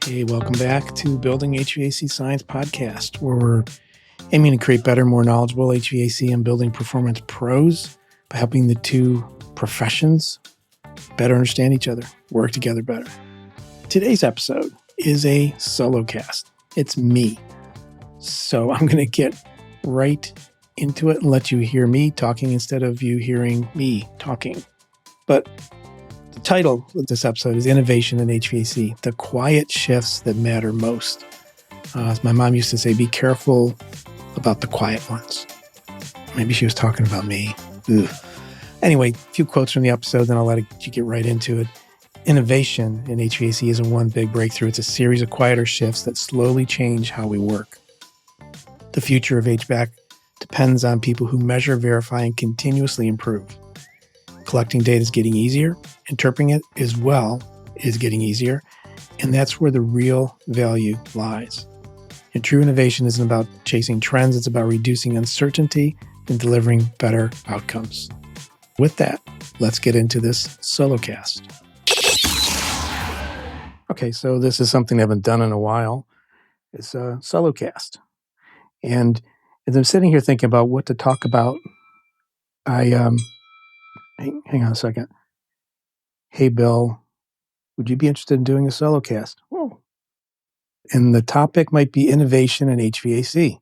Hey, welcome back to Building HVAC Science Podcast, where we're aiming to create better, more knowledgeable HVAC and building performance pros by helping the two professions better understand each other, work together better. Today's episode is a solo cast. It's me. So I'm going to get right into it and let you hear me talking instead of you hearing me talking. But the title of this episode is Innovation in HVAC, the quiet shifts that matter most. As my mom used to say, be careful about the quiet ones. Maybe she was talking about me. Ugh. Anyway, a few quotes from the episode, then I'll let you get right into it. Innovation in HVAC isn't one big breakthrough. It's a series of quieter shifts that slowly change how we work. The future of HVAC depends on people who measure, verify, and continuously improve. Collecting data is getting easier. Interpreting it as well is getting easier. And that's where the real value lies. And true innovation isn't about chasing trends. It's about reducing uncertainty and delivering better outcomes. With that, let's get into this solo cast. Okay, so this is something I haven't done in a while. It's a solo cast. And as I'm sitting here thinking about what to talk about, hang on a second. Hey, Bill, would you be interested in doing a solo cast? Oh. And the topic might be innovation in HVAC.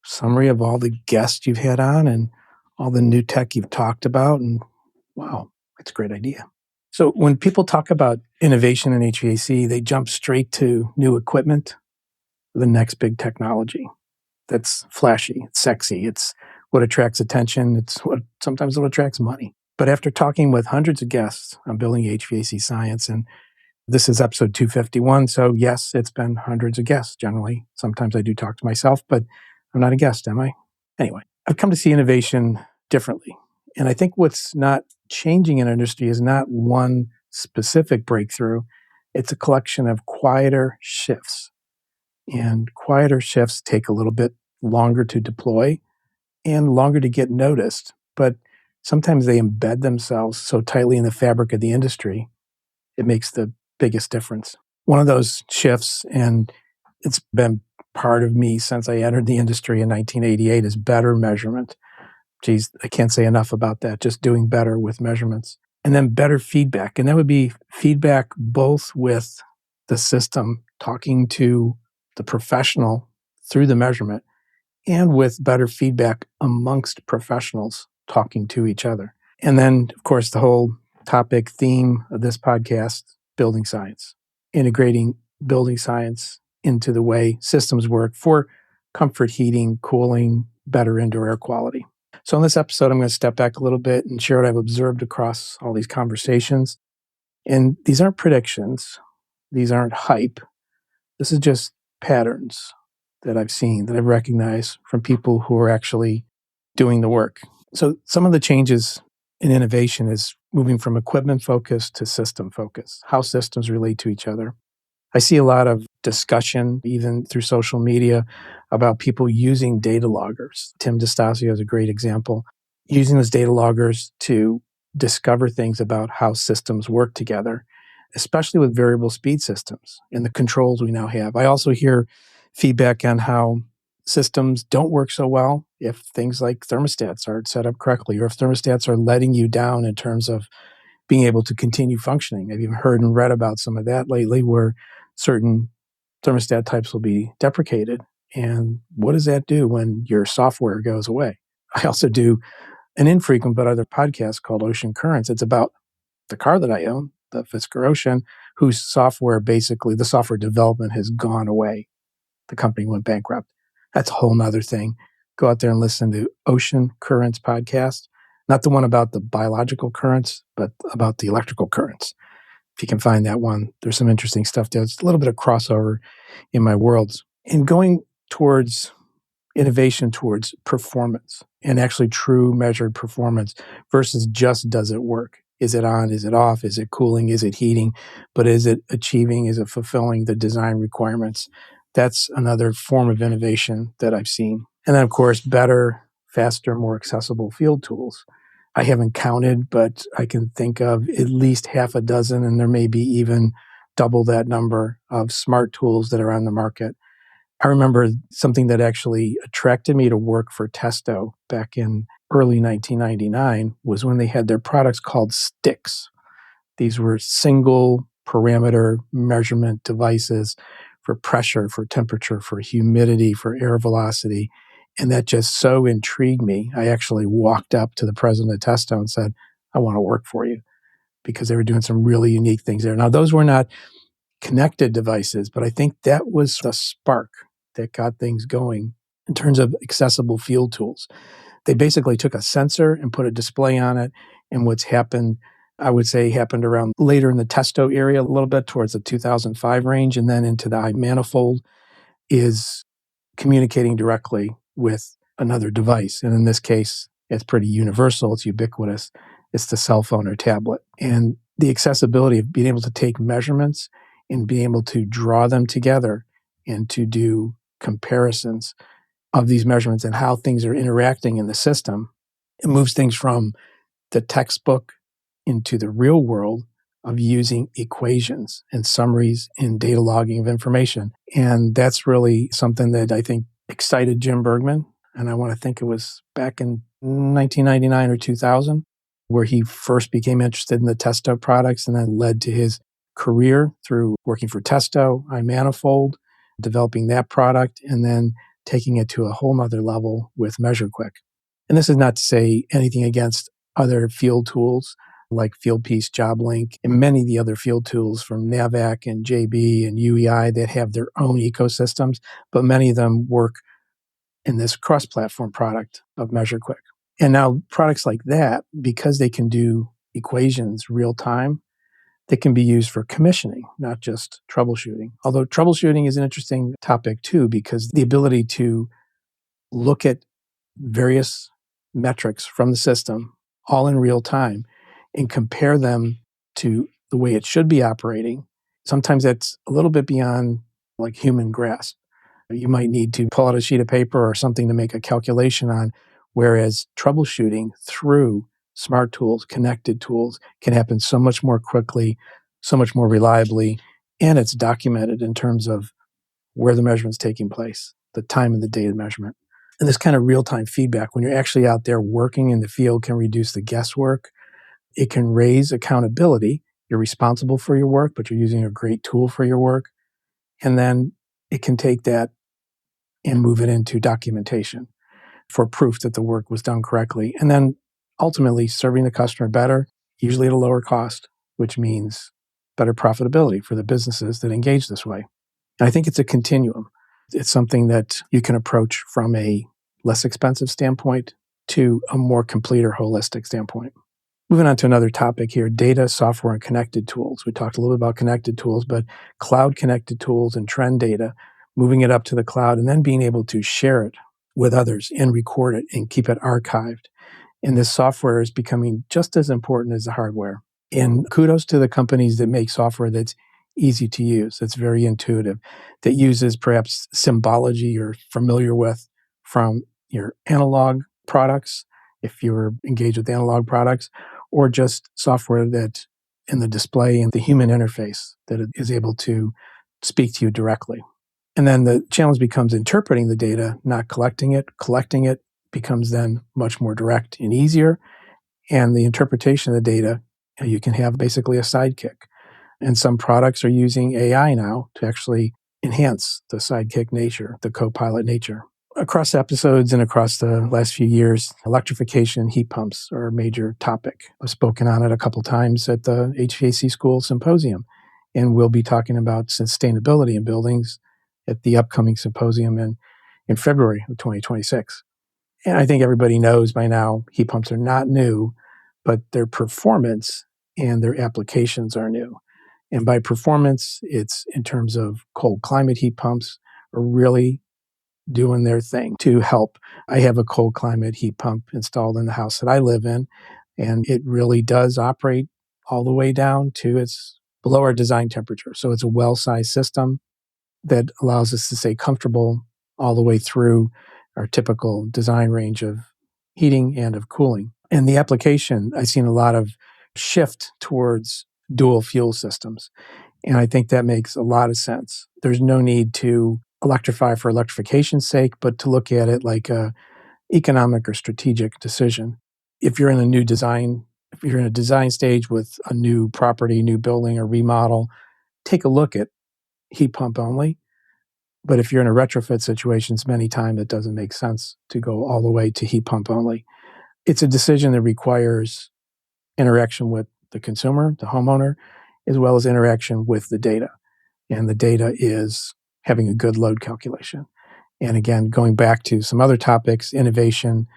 Summary of all the guests you've had on and all the new tech you've talked about. And wow, that's a great idea. So when people talk about innovation in HVAC, they jump straight to new equipment, the next big technology. That's flashy, it's sexy, it's what attracts attention, it's what sometimes what attracts money. But after talking with hundreds of guests on Building HVAC Science, and this is episode 251, so yes, it's been hundreds of guests generally. Sometimes I do talk to myself, but I'm not a guest, am I? Anyway, I've come to see innovation differently. And I think what's not changing in our industry is not one specific breakthrough. It's a collection of quieter shifts. And quieter shifts take a little bit longer to deploy and longer to get noticed. But sometimes they embed themselves so tightly in the fabric of the industry, it makes the biggest difference. One of those shifts, and it's been part of me since I entered the industry in 1988, is better measurement. Geez, I can't say enough about that, just doing better with measurements. And then better feedback. And that would be feedback both with the system, talking to the professional through the measurement, and with better feedback amongst professionals talking to each other. And then, of course, the whole topic theme of this podcast, building science, integrating building science into the way systems work for comfort, heating, cooling, better indoor air quality. So in this episode, I'm going to step back a little bit and share what I've observed across all these conversations. And these aren't predictions. These aren't hype. This is just patterns that I've seen, that I've recognized from people who are actually doing the work. So some of the changes in innovation is moving from equipment focus to system focus, how systems relate to each other. I see a lot of discussion, even through social media, about people using data loggers. Tim DeStasio is a great example, using those data loggers to discover things about how systems work together, especially with variable speed systems and the controls we now have. I also hear feedback on how systems don't work so well if things like thermostats aren't set up correctly, or if thermostats are letting you down in terms of being able to continue functioning. I've even heard and read about some of that lately, where certain thermostat types will be deprecated. And what does that do when your software goes away? I also do an infrequent but other podcast called Ocean Currents. It's about the car that I own, the Fisker Ocean, whose software, basically the software development has gone away. The company went bankrupt. That's a whole nother thing. Go out there and listen to Ocean Currents podcast, not the one about the biological currents, but about the electrical currents. If you can find that one, there's some interesting stuff there. It's a little bit of crossover in my worlds. And going towards innovation, towards performance, and actually true measured performance versus just does it work? Is it on? Is it off? Is it cooling? Is it heating? But is it achieving? Is it fulfilling the design requirements? That's another form of innovation that I've seen. And then, of course, better, faster, more accessible field tools. I haven't counted, but I can think of at least half a dozen, and there may be even double that number of smart tools that are on the market. I remember something that actually attracted me to work for Testo back in early 1999 was when they had their products called sticks. These were single parameter measurement devices for pressure, for temperature, for humidity, for air velocity. And that just so intrigued me. I actually walked up to the president of Testo and said, I want to work for you, because they were doing some really unique things there. Now, those were not connected devices, but I think that was the spark that got things going in terms of accessible field tools. They basically took a sensor and put a display on it. And what's happened, I would say, happened around later in the Testo area, a little bit towards the 2005 range, and then into the iManifold, is communicating directly with another device. And in this case, it's pretty universal. It's ubiquitous. It's the cell phone or tablet. And the accessibility of being able to take measurements and being able to draw them together and to do comparisons of these measurements and how things are interacting in the system, it moves things from the textbook into the real world of using equations and summaries and data logging of information. And that's really something that I think excited Jim Bergman. And I want to think it was back in 1999 or 2000, where he first became interested in the Testo products and then led to his career through working for Testo, iManifold, developing that product, and then taking it to a whole nother level with MeasureQuick. And this is not to say anything against other field tools like FieldPiece, JobLink, and many of the other field tools from NAVAC and JB and UEI that have their own ecosystems, but many of them work in this cross-platform product of MeasureQuick. And now products like that, because they can do equations real time, they can be used for commissioning, not just troubleshooting. Although troubleshooting is an interesting topic too, because the ability to look at various metrics from the system all in real time and compare them to the way it should be operating, sometimes that's a little bit beyond like human grasp. You might need to pull out a sheet of paper or something to make a calculation on, whereas troubleshooting through smart tools, connected tools, can happen so much more quickly, so much more reliably, and it's documented in terms of where the measurement's taking place, the time and the date of measurement. And this kind of real-time feedback, when you're actually out there working in the field, can reduce the guesswork. It can raise accountability. You're responsible for your work, but you're using a great tool for your work. And then it can take that and move it into documentation for proof that the work was done correctly. And then ultimately serving the customer better, usually at a lower cost, which means better profitability for the businesses that engage this way. And I think it's a continuum. It's something that you can approach from a less expensive standpoint to a more complete or holistic standpoint. Moving on to another topic here, data, software, and connected tools. We talked a little bit about connected tools, but cloud connected tools and trend data, moving it up to the cloud and then being able to share it with others and record it and keep it archived. And this software is becoming just as important as the hardware. And kudos to the companies that make software that's easy to use, that's very intuitive, that uses perhaps symbology you're familiar with from your analog products, if you're engaged with analog products, or just software that in the display and the human interface that is able to speak to you directly. And then the challenge becomes interpreting the data, not collecting it. Collecting it becomes then much more direct and easier. And the interpretation of the data, you can have basically a sidekick. And some products are using AI now to actually enhance the sidekick nature, the co-pilot nature. Across episodes and across the last few years, electrification and heat pumps are a major topic. I've spoken on it a couple times at the HVAC School Symposium, and we'll be talking about sustainability in buildings at the upcoming symposium in February of 2026. And I think everybody knows by now heat pumps are not new, but their performance and their applications are new. And by performance, it's in terms of cold climate heat pumps are really doing their thing to help. I have a cold climate heat pump installed in the house that I live in, and it really does operate all the way down to it's below our design temperature. So it's a well-sized system that allows us to stay comfortable all the way through our typical design range of heating and of cooling. And the application, I've seen a lot of shift towards dual fuel systems. And I think that makes a lot of sense. There's no need to electrify for electrification's sake, but to look at it like a economic or strategic decision. If you're in a new design, if you're in a design stage with a new property, new building or remodel, take a look at heat pump only. But if you're in a retrofit situations, many times it doesn't make sense to go all the way to heat pump only. It's a decision that requires interaction with the consumer, the homeowner, as well as interaction with the data. And the data is having a good load calculation. And again, going back to some other topics, innovation,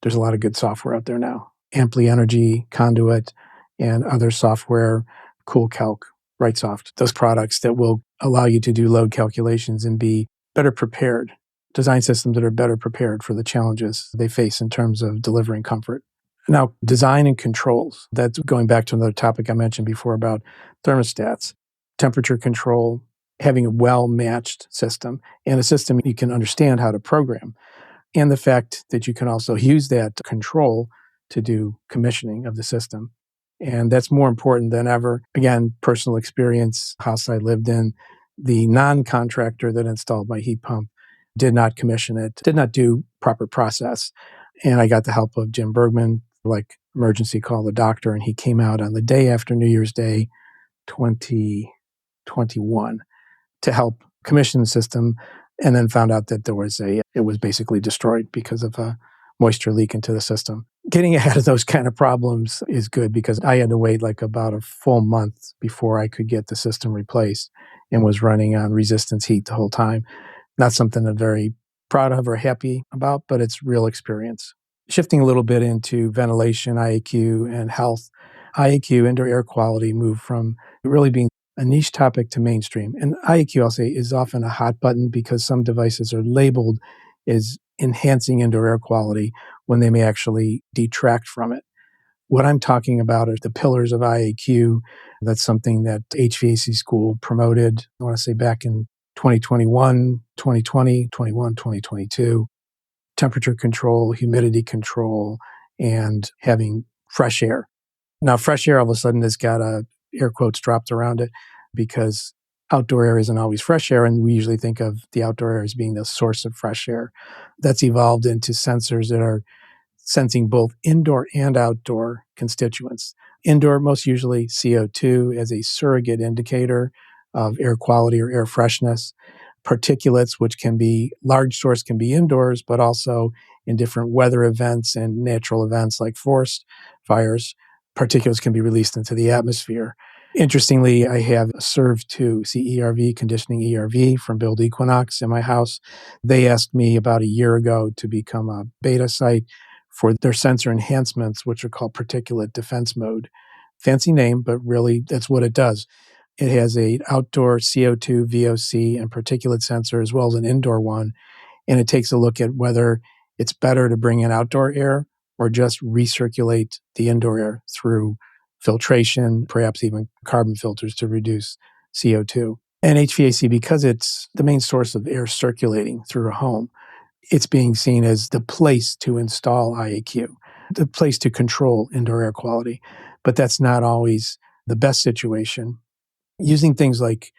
there's a lot of good software out there now. Amply Energy, Conduit, and other software, CoolCalc, RightSoft, those products that will allow you to do load calculations and be better prepared, design systems that are better prepared for the challenges they face in terms of delivering comfort. Now, design and controls, that's going back to another topic I mentioned before about thermostats, temperature control, having a well-matched system and a system you can understand how to program. And the fact that you can also use that control to do commissioning of the system. And that's more important than ever. Again, personal experience, house I lived in, the non-contractor that installed my heat pump did not commission it, did not do proper process. And I got the help of Jim Bergman, like emergency call the doctor, and he came out on the day after New Year's Day, 2021, to help commission the system, and then found out that it was basically destroyed because of a moisture leak into the system. Getting ahead of those kind of problems is good because I had to wait like about a full month before I could get the system replaced and was running on resistance heat the whole time. Not something I'm very proud of or happy about, but it's real experience. Shifting a little bit into ventilation, IAQ, and health. IAQ, indoor air quality, moved from really being a niche topic to mainstream. And IAQ, I'll say, is often a hot button because some devices are labeled as enhancing indoor air quality when they may actually detract from it. What I'm talking about are the pillars of IAQ. That's something that HVAC school promoted, I want to say back in 2021, 2020, 21, 2022. Temperature control, humidity control, and having fresh air. Now, fresh air all of a sudden has got air quotes dropped around it because outdoor air isn't always fresh air, and we usually think of the outdoor air as being the source of fresh air. That's evolved into sensors that are sensing both indoor and outdoor constituents. Indoor, most usually CO2 as a surrogate indicator of air quality or air freshness. Particulates, which can be, large source can be indoors, but also in different weather events and natural events like forest fires, particulates can be released into the atmosphere. Interestingly, I have a SERV2 CERV, conditioning ERV from Build Equinox in my house. They asked me about a year ago to become a beta site for their sensor enhancements, which are called particulate defense mode. Fancy name, but really that's what it does. It has an outdoor CO2, VOC, and particulate sensor, as well as an indoor one. And it takes a look at whether it's better to bring in outdoor air or just recirculate the indoor air through filtration, perhaps even carbon filters to reduce CO2. And HVAC, because it's the main source of air circulating through a home, it's being seen as the place to install IAQ, the place to control indoor air quality. But that's not always the best situation. Using things like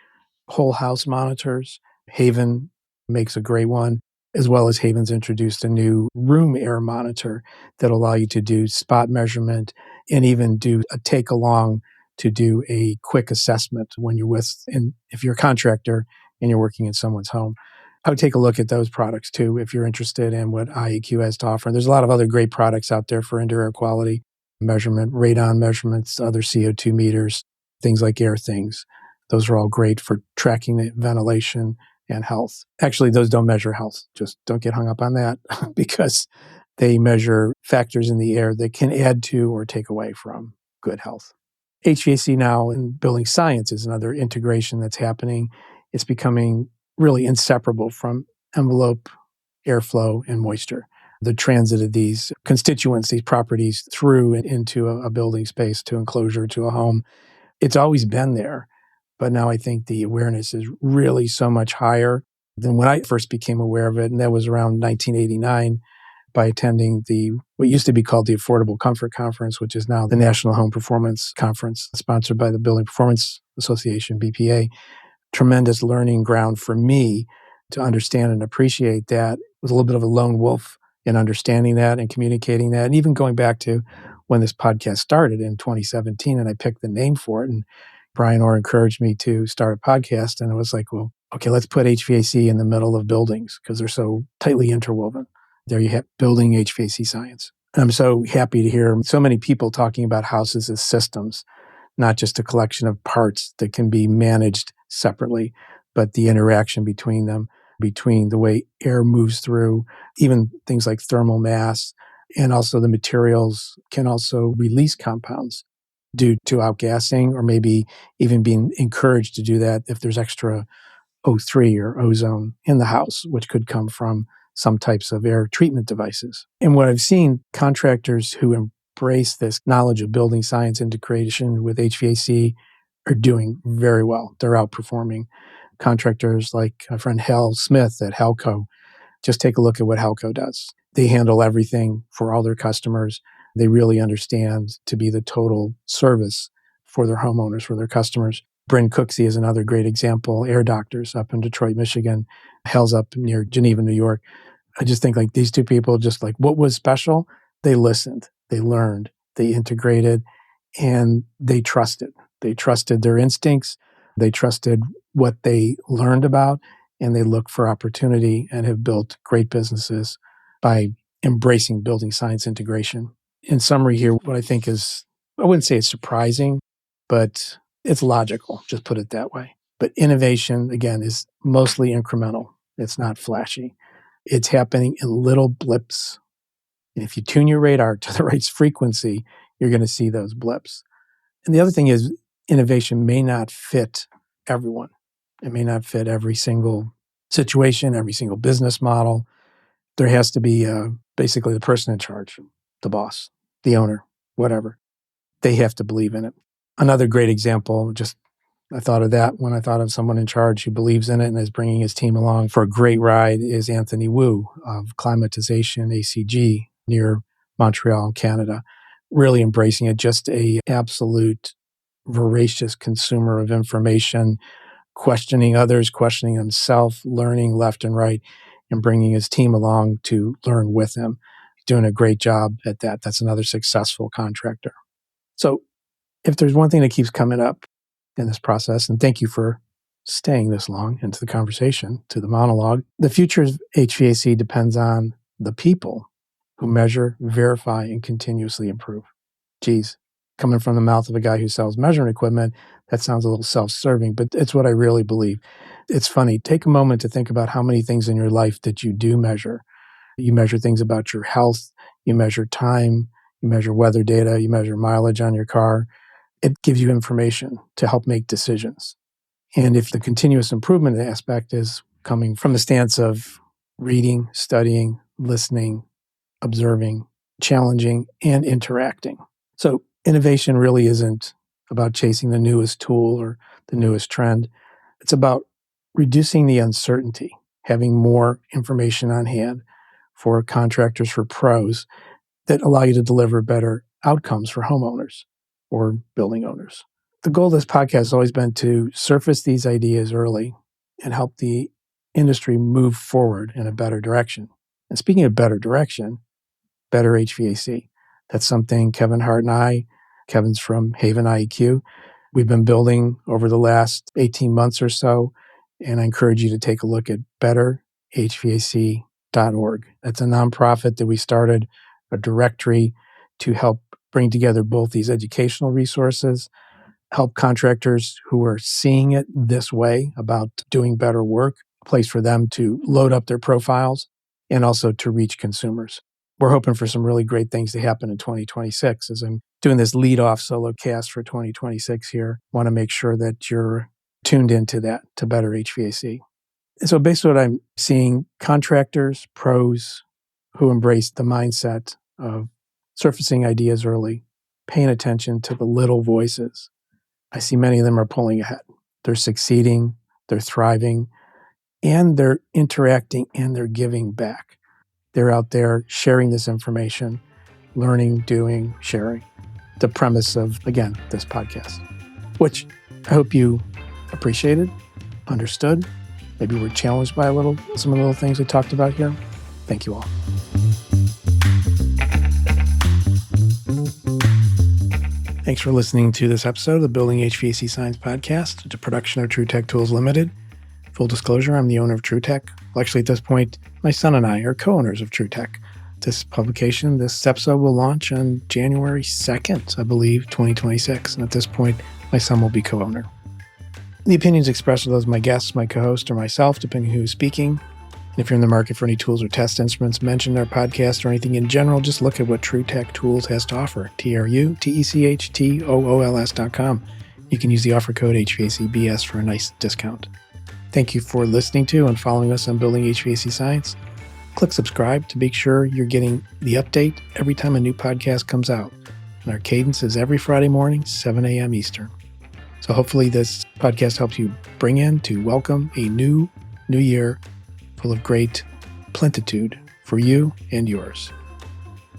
whole house monitors, Haven makes a great one, as well as Haven's introduced a new room air monitor that allow you to do spot measurement and even do a take along to do a quick assessment when you're if you're a contractor and you're working in someone's home. I would take a look at those products too if you're interested in what IAQ has to offer. There's a lot of other great products out there for indoor air quality measurement, radon measurements, other CO2 meters, things like AirThings. Those are all great for tracking the ventilation and health. Actually, those don't measure health. Just don't get hung up on that because they measure factors in the air that can add to or take away from good health. HVAC now in building science is another integration that's happening. It's becoming really inseparable from envelope, airflow, and moisture. The transit of these constituents, these properties through and into a building space, to enclosure, to a home. It's always been there, but now I think the awareness is really so much higher than when I first became aware of it, and that was around 1989 by attending what used to be called the Affordable Comfort Conference, which is now the National Home Performance Conference, sponsored by the Building Performance Association, BPA. Tremendous learning ground for me to understand and appreciate that. Was a little bit of a lone wolf in understanding that and communicating that. And even going back to when this podcast started in 2017 and I picked the name for it. And Brian Orr encouraged me to start a podcast. And it was like, well, okay, let's put HVAC in the middle of buildings because they're so tightly interwoven. There you have building HVAC science. And I'm so happy to hear so many people talking about houses as systems, not just a collection of parts that can be managed separately, but the interaction between them, between the way air moves through, even things like thermal mass, and also the materials can also release compounds due to outgassing or maybe even being encouraged to do that if there's extra O3 or ozone in the house, which could come from some types of air treatment devices. And what I've seen, contractors who embrace this knowledge of building science integration with HVAC are doing very well. They're outperforming contractors like my friend Hal Smith at Halco. Just take a look at what Halco does. They handle everything for all their customers. They really understand to be the total service for their homeowners, for their customers. Bryn Cooksey is another great example. Air Doctors up in Detroit, Michigan. Hal's up near Geneva, New York. I just think like these two people, just like what was special, they listened, they learned, they integrated, and they trusted. They trusted their instincts. They trusted what they learned about, and they looked for opportunity and have built great businesses by embracing building science integration. In summary here, what I think is, I wouldn't say it's surprising, but it's logical, just put it that way. But innovation, again, is mostly incremental. It's not flashy. It's happening in little blips. And if you tune your radar to the right frequency, you're going to see those blips. And the other thing is, innovation may not fit everyone. It may not fit every single situation, every single business model. There has to be basically the person in charge, the boss, the owner, whatever. They have to believe in it. Another great example, I thought of that when I thought of someone in charge who believes in it and is bringing his team along for a great ride, is Anthony Wu of Climatization ACG near Montreal, Canada. Really embracing it, just a absolute voracious consumer of information, questioning others, questioning himself, learning left and right, and bringing his team along to learn with him. Doing a great job at that. That's another successful contractor. So if there's one thing that keeps coming up in this process, and thank you for staying this long into the conversation, to the monologue, the future of HVAC depends on the people who measure, verify, and continuously improve. Geez, coming from the mouth of a guy who sells measuring equipment, that sounds a little self-serving, but it's what I really believe. It's funny. Take a moment to think about how many things in your life that you do measure. You measure things about your health. You measure time. You measure weather data. You measure mileage on your car. It gives you information to help make decisions. And if the continuous improvement aspect is coming from the stance of reading, studying, listening, observing, challenging, and interacting. So innovation really isn't about chasing the newest tool or the newest trend. It's about reducing the uncertainty, having more information on hand for contractors, for pros, that allow you to deliver better outcomes for homeowners or building owners. The goal of this podcast has always been to surface these ideas early and help the industry move forward in a better direction. And speaking of better direction, better HVAC. That's something Kevin Hart and I, Kevin's from Haven IEQ, we've been building over the last 18 months or so. And I encourage you to take a look at betterhvac.org. That's a nonprofit that we started, a directory to help bring together both these educational resources, help contractors who are seeing it this way about doing better work, a place for them to load up their profiles, and also to reach consumers. We're hoping for some really great things to happen in 2026. As I'm doing this lead-off solo cast for 2026 here, I want to make sure that you're tuned into that, to Better HVAC. And so basically what I'm seeing, contractors, pros who embrace the mindset of surfacing ideas early, paying attention to the little voices. I see many of them are pulling ahead. They're succeeding, they're thriving, and they're interacting and they're giving back. They're out there sharing this information, learning, doing, sharing. The premise of, again, this podcast, which I hope you appreciated, understood, maybe were challenged by some of the little things we talked about here. Thank you all. Thanks for listening to this episode of the Building HVAC Science Podcast. It's a production of TruTech Tools Limited. Full disclosure, I'm the owner of TruTech. Well, actually, at this point, my son and I are co-owners of TruTech. This episode will launch on January 2nd, I believe, 2026. And at this point, my son will be co-owner. The opinions expressed are those of my guests, my co-host, or myself, depending on who is speaking. And if you're in the market for any tools or test instruments mentioned in our podcast or anything in general, just look at what TruTech Tools has to offer. TruTechTools.com. You can use the offer code HVACBS for a nice discount. Thank you for listening to and following us on Building HVAC Science. Click subscribe to make sure you're getting the update every time a new podcast comes out. And our cadence is every Friday morning, 7 a.m. Eastern. So hopefully this podcast helps you welcome a new year full of great plenitude for you and yours.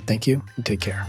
Thank you and take care.